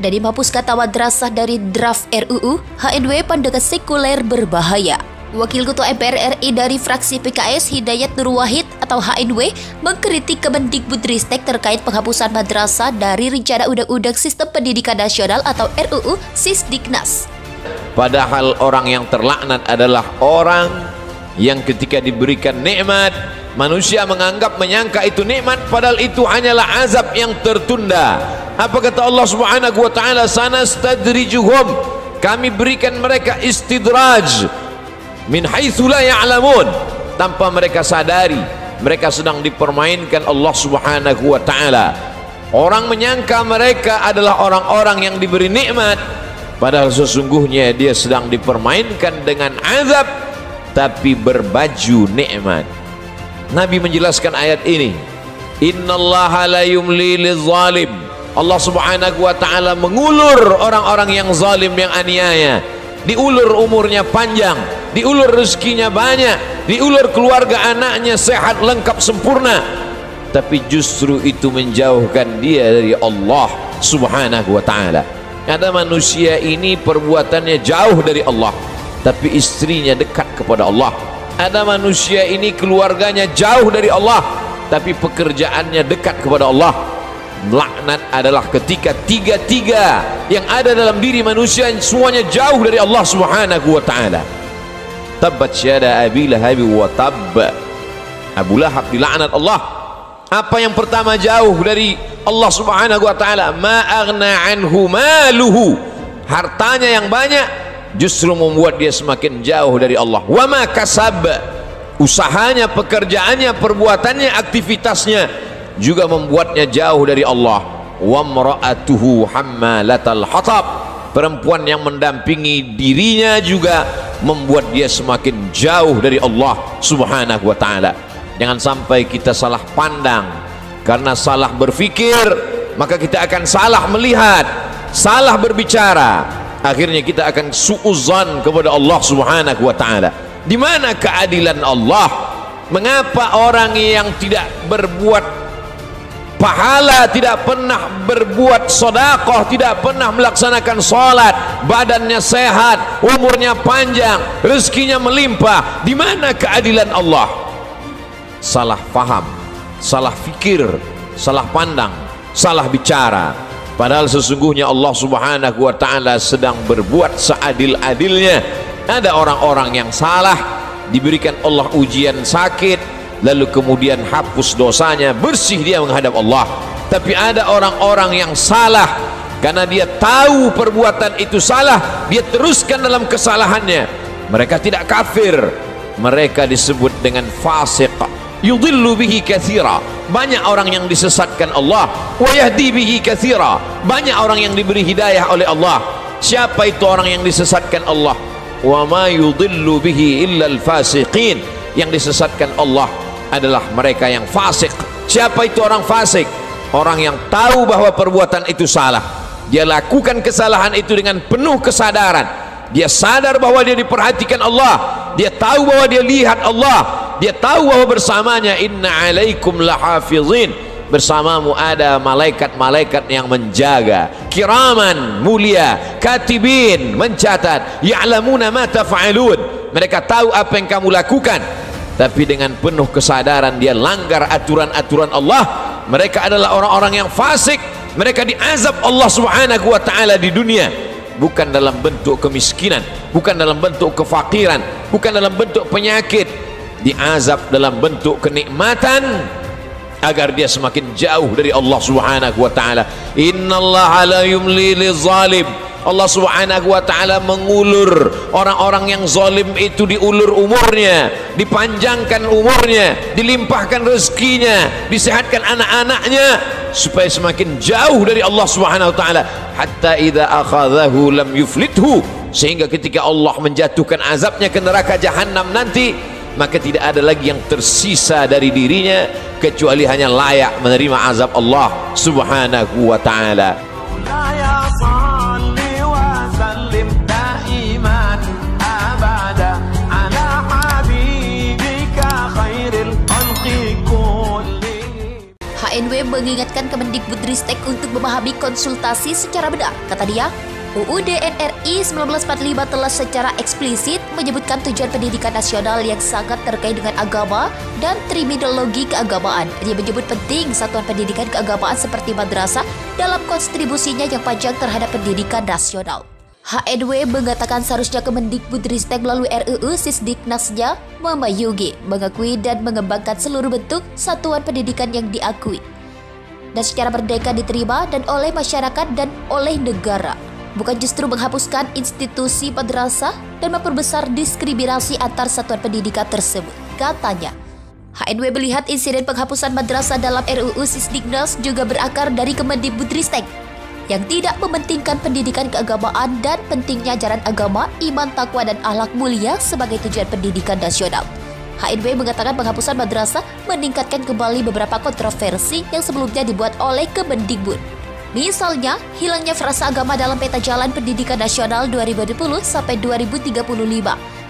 dan dihapuskan madrasah dari draft RUU HNW pandangan sekuler berbahaya. Wakil Ketua MPR RI dari fraksi PKS Hidayat Nur Wahid atau HNW mengkritik Kemendikbudristek terkait penghapusan madrasah dari Rencana Undang-Undang Sistem Pendidikan Nasional atau RUU Sisdiknas. Padahal orang yang terlaknat adalah orang yang ketika diberikan nikmat, manusia menyangka itu nikmat, padahal itu hanyalah azab yang tertunda. Apa kata Allah Subhanahu wa taala? Sanastadrijuhum, kami berikan mereka istidraj min haitsu la ya'lamun, tanpa mereka sadari mereka sedang dipermainkan Allah Subhanahu wa taala. Orang menyangka mereka adalah orang-orang yang diberi nikmat, padahal sesungguhnya dia sedang dipermainkan dengan azab tapi berbaju nikmat. Nabi menjelaskan ayat ini, innallaha la yumli lizalim, Allah Subhanahu wa taala mengulur orang-orang yang zalim, yang aniaya. Diulur umurnya panjang, diulur rezekinya banyak, diulur keluarga anaknya sehat lengkap sempurna, tapi justru itu menjauhkan dia dari Allah Subhanahu wa taala. Ada manusia ini perbuatannya jauh dari Allah, tapi istrinya dekat kepada Allah. Ada manusia ini keluarganya jauh dari Allah, tapi pekerjaannya dekat kepada Allah. Laknat adalah ketika tiga-tiga yang ada dalam diri manusia semuanya jauh dari Allah Subhanahu wa taala. Tabbat yada Abi Lahab wa tabb. Abu Lahab dilaknat Allah. Apa yang pertama jauh dari Allah Subhanahu wa taala? Ma aghna anhu maluhu. Hartanya yang banyak justru membuat dia semakin jauh dari Allah. Wa ma kasab. Usahanya, pekerjaannya, perbuatannya, aktivitasnya juga membuatnya jauh dari Allah. Wa mra'atuhu hammalatal hatab, perempuan yang mendampingi dirinya juga membuat dia semakin jauh dari Allah Subhanahu wa taala. Jangan sampai kita salah pandang. Karena salah berpikir, maka kita akan salah melihat, salah berbicara, akhirnya kita akan suudzon kepada Allah Subhanahu wa taala. Di mana keadilan Allah? Mengapa orang yang tidak berbuat pahala, tidak pernah berbuat sedekah, tidak pernah melaksanakan salat, badannya sehat, umurnya panjang, rezekinya melimpah? Di mana keadilan Allah? Salah faham, salah fikir, salah pandang, salah bicara. Padahal sesungguhnya Allah Subhanahu wa taala sedang berbuat seadil-adilnya. Ada orang-orang yang salah, diberikan Allah ujian sakit, lalu kemudian hapus dosanya, bersih dia menghadap Allah. Tapi ada orang-orang yang salah, karena dia tahu perbuatan itu salah, dia teruskan dalam kesalahannya. Mereka tidak kafir, mereka disebut dengan fasik. Yudhillu bihi katsira, banyak orang yang disesatkan Allah. Wa yahdi bihi katsira, banyak orang yang diberi hidayah oleh Allah. Siapa itu orang yang disesatkan Allah? Wa ma yudhillu bihi illa al-fasiqin, yang disesatkan Allah adalah mereka yang fasik. Siapa itu orang fasik? Orang yang tahu bahwa perbuatan itu salah, dia lakukan kesalahan itu dengan penuh kesadaran. Dia sadar bahwa dia diperhatikan Allah, dia tahu bahwa dia lihat Allah, dia tahu bahwa bersamanya inna alaikum lahafizin, bersamamu ada malaikat-malaikat yang menjaga, kiraman, mulia, katibin, mencatat, ya'lamuna ma taf'alun, mereka tahu apa yang kamu lakukan. Tapi dengan penuh kesadaran dia langgar aturan-aturan Allah. Mereka adalah orang-orang yang fasik. Mereka diazab Allah Subhanahu wa taala di dunia, bukan dalam bentuk kemiskinan, bukan dalam bentuk kefakiran, bukan dalam bentuk penyakit. Diazab dalam bentuk kenikmatan agar dia semakin jauh dari Allah Subhanahu wa taala. Innallaha la yumli lizalim, Allah Subhanahu wa taala mengulur orang-orang yang zalim itu, diulur umurnya, dipanjangkan umurnya, dilimpahkan rezekinya, disehatkan anak-anaknya supaya semakin jauh dari Allah Subhanahu wa taala. Hatta idza akhadhahu lam yuflithu, sehingga ketika Allah menjatuhkan azabnya ke neraka jahanam nanti, maka tidak ada lagi yang tersisa dari dirinya kecuali hanya layak menerima azab Allah Subhanahu wa taala. HNW mengingatkan Kemendikbudristek untuk memahami konsultasi secara benar. Kata dia, UUD NRI 1945 telah secara eksplisit menyebutkan tujuan pendidikan nasional yang sangat terkait dengan agama dan terminologi keagamaan. Dia menyebut penting satuan pendidikan keagamaan seperti madrasah dalam kontribusinya yang panjang terhadap pendidikan nasional. HNW mengatakan seharusnya Kemendikbudristek melalui RUU Sisdiknasnya memayungi, mengakui dan mengembangkan seluruh bentuk satuan pendidikan yang diakui dan secara merdeka diterima dan oleh masyarakat dan oleh negara, bukan justru menghapuskan institusi madrasah dan memperbesar diskriminasi antar satuan pendidikan tersebut. Katanya, HNW melihat insiden penghapusan madrasah dalam RUU Sisdiknas juga berakar dari Kemendikbudristek yang tidak mementingkan pendidikan keagamaan dan pentingnya ajaran agama, iman, takwa, dan akhlak mulia sebagai tujuan pendidikan nasional. HNW mengatakan penghapusan madrasah meningkatkan kembali beberapa kontroversi yang sebelumnya dibuat oleh Kemendikbud. Misalnya, hilangnya frasa agama dalam peta jalan pendidikan nasional 2020 sampai 2035.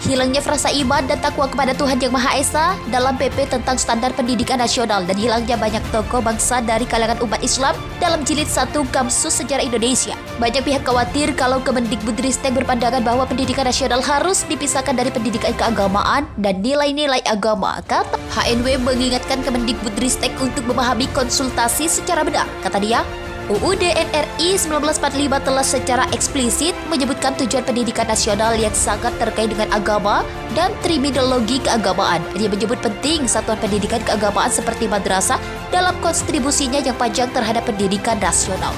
Hilangnya frasa iman dan takwa kepada Tuhan Yang Maha Esa dalam PP tentang standar pendidikan nasional dan hilangnya banyak tokoh bangsa dari kalangan umat Islam dalam jilid 1 Kamsus Sejarah Indonesia. Banyak pihak khawatir kalau Kemendikbudristek berpandangan bahwa pendidikan nasional harus dipisahkan dari pendidikan keagamaan dan nilai-nilai agama. Kata HNW mengingatkan Kemendikbudristek untuk memahami konsultasi secara benar. Kata dia, UUD NRI 1945 telah secara eksplisit menyebutkan tujuan pendidikan nasional yang sangat terkait dengan agama dan terminologi keagamaan. Dia menyebut penting satuan pendidikan keagamaan seperti madrasah dalam kontribusinya yang panjang terhadap pendidikan nasional.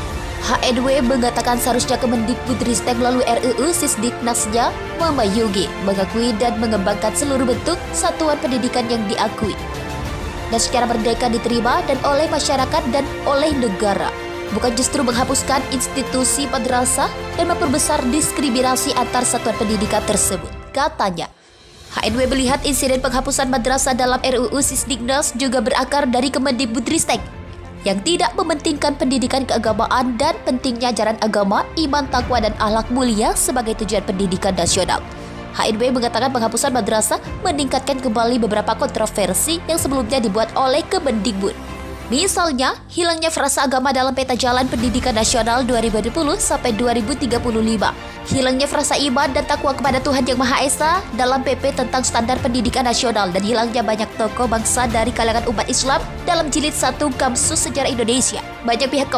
HNW mengatakan seharusnya Kemendikbudristek melalui RUU Sisdiknasnya memayungi, mengakui dan mengembangkan seluruh bentuk satuan pendidikan yang diakui dan secara merdeka diterima dan oleh masyarakat dan oleh negara, bukan justru menghapuskan institusi madrasah dan memperbesar diskriminasi antar satuan pendidikan tersebut. Katanya, HNW melihat insiden penghapusan madrasah dalam RUU Sisdiknas juga berakar dari Kemendikbudristek yang tidak mementingkan pendidikan keagamaan dan pentingnya ajaran agama, iman, takwa, dan akhlak mulia sebagai tujuan pendidikan nasional. HNW mengatakan penghapusan madrasah meningkatkan kembali beberapa kontroversi yang sebelumnya dibuat oleh Kemendikbud. Misalnya, hilangnya frasa agama dalam peta jalan pendidikan nasional 2020 sampai 2035. Hilangnya frasa iman dan takwa kepada Tuhan Yang Maha Esa dalam PP tentang standar pendidikan nasional dan hilangnya banyak tokoh bangsa dari kalangan umat Islam dalam jilid 1 Kamsus Sejarah Indonesia. Banyak pihak